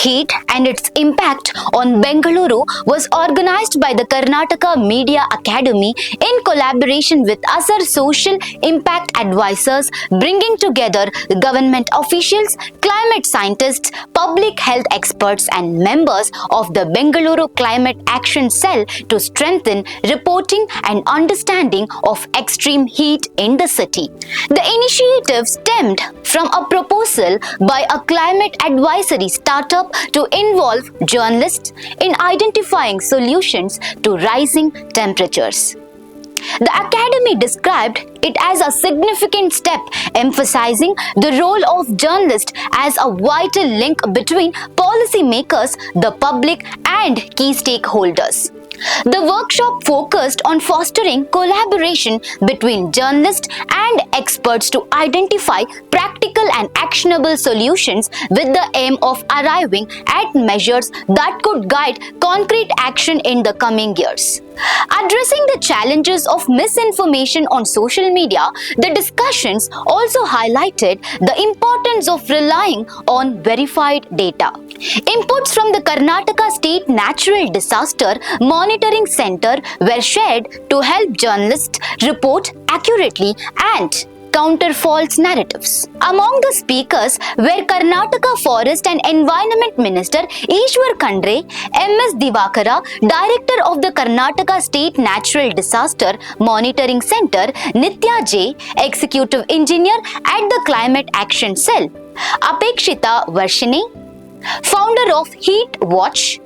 heat and its impact on Bengaluru was organized by the Karnataka Media Academy in collaboration with Asar Social Impact Advisors, bringing together government officials, climate scientists, public health experts and members of the Bengaluru Climate Action Cell to strengthen reporting and understanding of extreme heat in the city. The initiative stemmed from a proposal by a climate advisory startup to involve journalists in identifying solutions to rising temperatures. The Academy described it as a significant step, emphasizing the role of journalists as a vital link between policymakers, the public, and key stakeholders. The workshop focused on fostering collaboration between journalists and experts to identify practical and actionable solutions with the aim of arriving at measures that could guide concrete action in the coming years. Addressing the challenges of misinformation on social media, the discussions also highlighted the importance of relying on verified data. Inputs from the Karnataka State Natural Disaster Monitoring Center were shared to help journalists report accurately and counter false narratives. Among the speakers were Karnataka Forest and Environment Minister Eshwar Khandre, MS Divakara, Director of the Karnataka State Natural Disaster Monitoring Center, Nitya J, Executive Engineer at the Climate Action Cell, Apekshita Varshini, Founder of Heat Watch,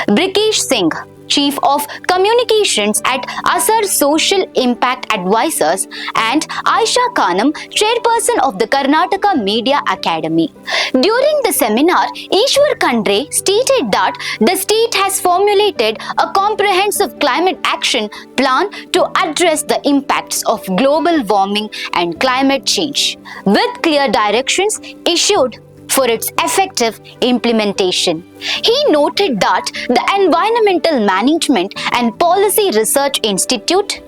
Brikesh Singh, Chief of Communications at Asar Social Impact Advisors, and Aisha Khanam, Chairperson of the Karnataka Media Academy. During the seminar, Eshwar Khandre stated that the state has formulated a comprehensive climate action plan to address the impacts of global warming and climate change, with clear directions issued for its effective implementation. He noted that the Environmental Management and Policy Research Institute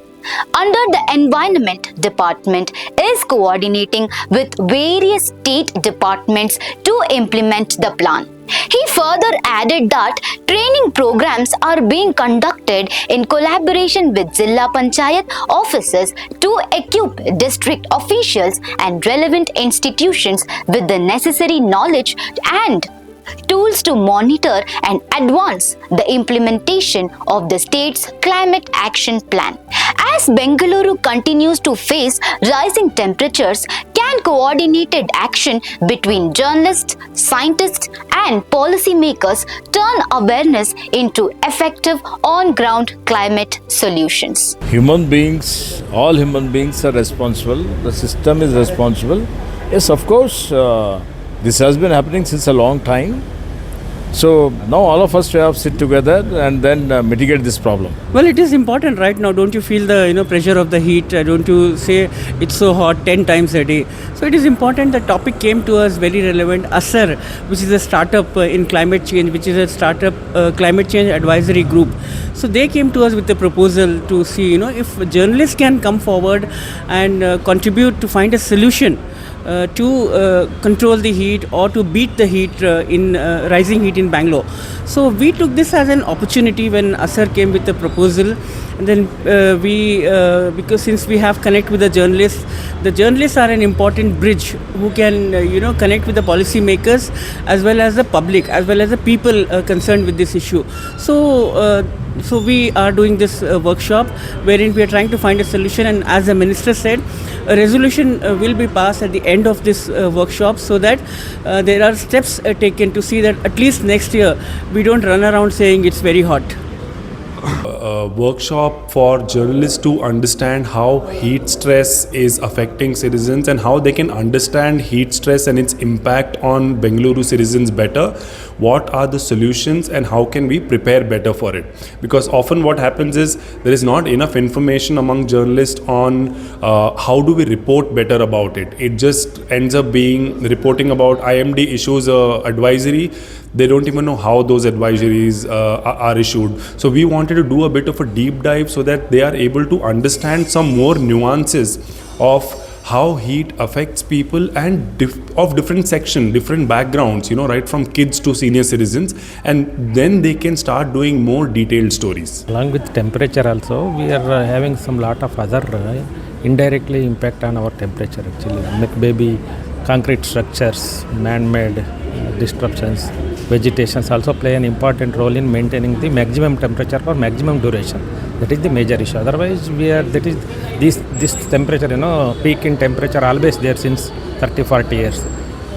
under the Environment Department is coordinating with various state departments to implement the plan. He further added that training programs are being conducted in collaboration with Zilla Panchayat offices to equip district officials and relevant institutions with the necessary knowledge and tools to monitor and advance the implementation of the state's climate action plan. As Bengaluru continues to face rising temperatures, can coordinated action between journalists, scientists, and policymakers turn awareness into effective on-ground climate solutions? Human beings, all human beings are responsible. The system is responsible. Yes, of course, this has been happening since a long time. So now all of us have to sit together and then mitigate this problem. Well, it is important right now. Don't you feel the pressure of the heat? Don't you say it's so hot 10 times a day? So it is important. The topic came to us very relevant. Asar, which is a startup in climate change, which is a startup climate change advisory group. So they came to us with a proposal to see, if journalists can come forward and contribute to find a solution to control the heat or to beat the heat in rising heat in Bangalore. So we took this as an opportunity when Asar came with the proposal, and then because since we have connect with the journalists are an important bridge who can connect with the policymakers as well as the public as well as the people concerned with this issue. So we are doing this workshop wherein we are trying to find a solution, and as the minister said, a resolution will be passed at the end of this workshop so that there are steps taken to see that at least next year we don't run around saying it's very hot. A workshop for journalists to understand how heat stress is affecting citizens and how they can understand heat stress and its impact on Bengaluru citizens better. What are the solutions and how can we prepare better for it? Because often what happens is there is not enough information among journalists on how do we report better about it. It just ends up being reporting about IMD issues advisory. They don't even know how those advisories are issued. So we wanted to do a bit of a deep dive so that they are able to understand some more nuances of how heat affects people and of different section, different backgrounds, right from kids to senior citizens, and then they can start doing more detailed stories. Along with temperature also, we are having some lot of other indirectly impact on our temperature actually. Maybe concrete structures, man-made disruptions, vegetations also play an important role in maintaining the maximum temperature for maximum duration. That is the major issue. Otherwise, this temperature, peak in temperature always there since 30-40 years.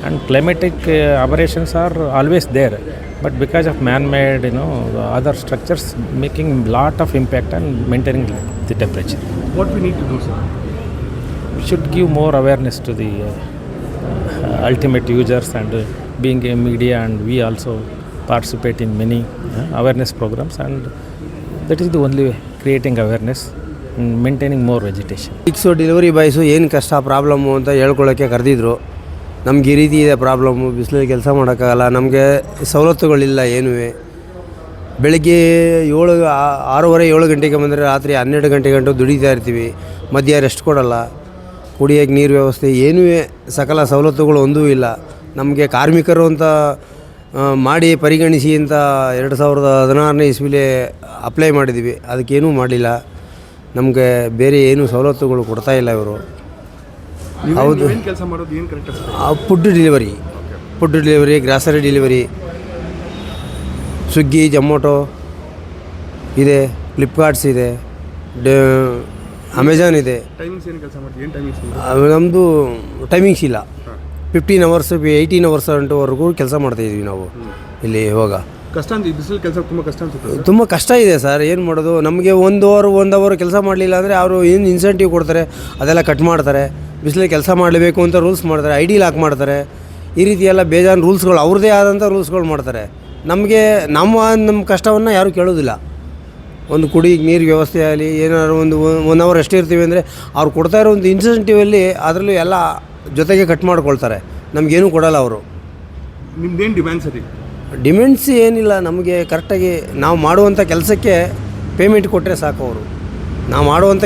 And climatic aberrations are always there. But because of man-made, other structures making lot of impact on maintaining the temperature. What we need to do, sir? We should give more awareness to the ultimate users, and being a media, and we also participate in many awareness programs, and that is the only way, creating awareness and maintaining more vegetation. Delivery boys ಏನು ಕಷ್ಟ problem ಅಂತ ಹೇಳ್ಕೊಳ್ಳೋಕ್ಕೆ ಕರೆದಿದ್ರು. ನಮ್ಗೆ ಈ ರೀತಿ ಇದೆ problem, ಬಿಸಿಲಲ್ಲಿ ಕೆಲಸ ಮಾಡೋಕ್ಕಾಗಲ್ಲ, ನಮಗೆ ಸವಲತ್ತುಗಳಿಲ್ಲ ಏನೂ. ಬೆಳಗ್ಗೆ 6:30-7 ಗಂಟೆಗೆ ಬಂದರೆ ರಾತ್ರಿ 12 ಗಂಟೆ ಗಂಟು ದುಡಿತಾ ಇರ್ತೀವಿ. ಮಧ್ಯ ರೆಸ್ಟ್ ಕೊಡಲ್ಲ, ಕುಡಿಯೋಕ್ಕೆ ನೀರು ವ್ಯವಸ್ಥೆ ಏನೂ ಸಕಲ ಸವಲತ್ತುಗಳು ಒಂದೂ ಇಲ್ಲ. ನಮಗೆ ಕಾರ್ಮಿಕರು ಅಂತ ಮಾಡಿ ಪರಿಗಣಿಸಿ ಅಂತ 2016ನೇ ಇಸ್ವಿಲೇ ಅಪ್ಲೈ ಮಾಡಿದ್ದೀವಿ, ಅದಕ್ಕೇನೂ ಮಾಡಲಿಲ್ಲ. ನಮಗೆ ಬೇರೆ ಏನೂ ಸವಲತ್ತುಗಳು ಕೊಡ್ತಾಯಿಲ್ಲ ಇವರು. ಹೌದು, ಕೆಲಸ ಮಾಡೋದು ಏನು correct? Food delivery, grocery delivery, Swiggy, Zomato ಇದೆ, ಫ್ಲಿಪ್ಕಾರ್ಟ್ಸ್ ಇದೆ, ಅಮೆಜಾನ್ ಇದೆ. ಟೈಮಿಂಗ್ಸ್ ಏನು ಕೆಲಸ ಮಾಡ್ತೀವಿ? ಏನು ಟೈಮಿಂಗ್ಸ್? ನಮ್ಮದು ಟೈಮಿಂಗ್ಸ್ ಇಲ್ಲ. 15 hours 18 hours ಗಂಟೆವರೆಗೂ ಕೆಲಸ ಮಾಡ್ತಾಯಿದ್ವಿ ನಾವು ಇಲ್ಲಿ. ಇವಾಗ ಕಷ್ಟ ಅಂತ, ಬಿಸಿಲು ಕೆಲಸ ತುಂಬ ಕಷ್ಟ ಅನ್ಸುತ್ತೆ. ತುಂಬ ಕಷ್ಟ ಇದೆ ಸರ್, ಏನು ಮಾಡೋದು? ನಮಗೆ 1 ಅವರ್ ಕೆಲಸ ಮಾಡಲಿಲ್ಲ ಅಂದರೆ ಅವರು ಏನು ಇನ್ಸೆಂಟಿವ್ ಕೊಡ್ತಾರೆ ಅದೆಲ್ಲ ಕಟ್ ಮಾಡ್ತಾರೆ. ಬಿಸಿಲಲ್ಲಿ ಕೆಲಸ ಮಾಡಲೇಬೇಕು ಅಂತ ರೂಲ್ಸ್ ಮಾಡ್ತಾರೆ, ಐ ಡಿ ಲಾಕ್ ಮಾಡ್ತಾರೆ. ಈ ರೀತಿ ಎಲ್ಲ ಬೇಜಾನ್ ರೂಲ್ಸ್ಗಳು, ಅವ್ರದ್ದೇ ಆದಂಥ ರೂಲ್ಸ್ಗಳು ಮಾಡ್ತಾರೆ. ನಮಗೆ ನಮ್ಮ ಕಷ್ಟವನ್ನು ಯಾರೂ ಕೇಳೋದಿಲ್ಲ. ಒಂದು ಕುಡಿಗೆ ನೀರು ವ್ಯವಸ್ಥೆ ಆಗಲಿ, ಏನಾದ್ರು 1 hour ಅಷ್ಟೇ ಇರ್ತೀವಿ ಅಂದರೆ ಅವ್ರು ಕೊಡ್ತಾ ಇರೋ ಒಂದು ಇನ್ಸೆಂಟಿವಲ್ಲಿ ಅದರಲ್ಲೂ ಎಲ್ಲ ಜೊತೆಗೆ ಕಟ್ ಮಾಡ್ಕೊಳ್ತಾರೆ. ನಮಗೇನೂ ಕೊಡಲ್ಲ ಅವರು. ನಿಮ್ದೇನು ಡಿಮ್ಯಾಂಡ್ ಸರಿ? ಡಿಮ್ಯಾಂಡ್ಸ್ ಏನಿಲ್ಲ, ನಮಗೆ ಕರೆಕ್ಟಾಗಿ ನಾವು ಮಾಡುವಂಥ ಕೆಲಸಕ್ಕೆ ಪೇಮೆಂಟ್ ಕೊಟ್ಟರೆ ಸಾಕು. ಅವರು ನಾವು ಮಾಡುವಂಥ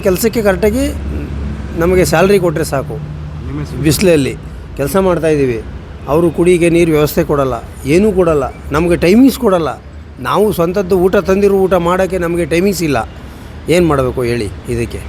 ಕೆಲಸಕ್ಕೆ ಕರೆಕ್ಟಾಗಿ ನಮಗೆ ಸ್ಯಾಲ್ರಿ ಕೊಟ್ಟರೆ ಸಾಕು. ಬಿಸಿಲಲ್ಲಿ ಕೆಲಸ ಮಾಡ್ತಾಯಿದ್ದೀವಿ, ಅವರು ಕುಡಿಗೆ ನೀರು ವ್ಯವಸ್ಥೆ ಕೊಡಲ್ಲ, ಏನೂ ಕೊಡಲ್ಲ, ನಮಗೆ ಟೈಮಿಂಗ್ಸ್ ಕೊಡಲ್ಲ. ನಾವು ಸ್ವಂತದ್ದು ಊಟ ತಂದಿರೋ ಊಟ ಮಾಡೋಕ್ಕೆ ನಮಗೆ ಟೈಮಿಂಗ್ಸ್ ಇಲ್ಲ. ಏನು ಮಾಡಬೇಕು ಹೇಳಿ ಇದಕ್ಕೆ?